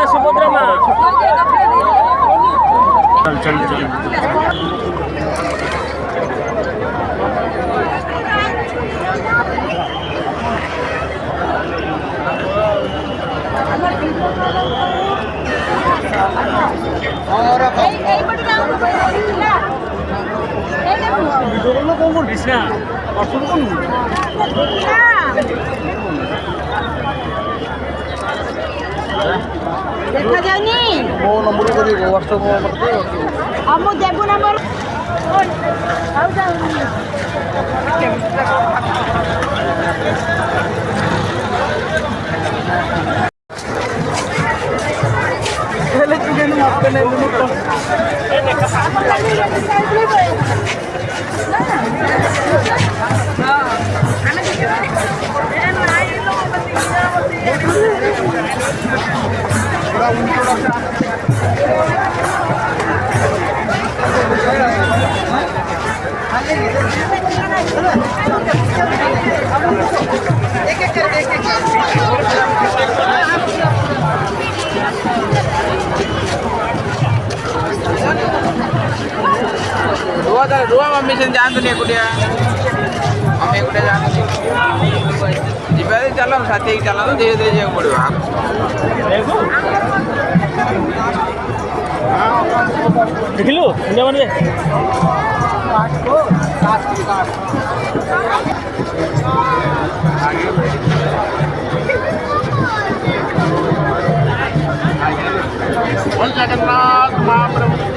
सुभद्रा माँ चल चल चल देखा जानी मो नंबर को व्हाट्सएप नंबर हम देबु नंबर आउ जाऊ पहले तुझे ना माफ करने दो रुआ मम्मी से जान नहीं कुटिया मम्मी कुटिया जान जीवा चल साथी चल तो धीरे धीरे जाए पड़ो देखिलु इंडिया माने जगन्नाथ महाप्रभु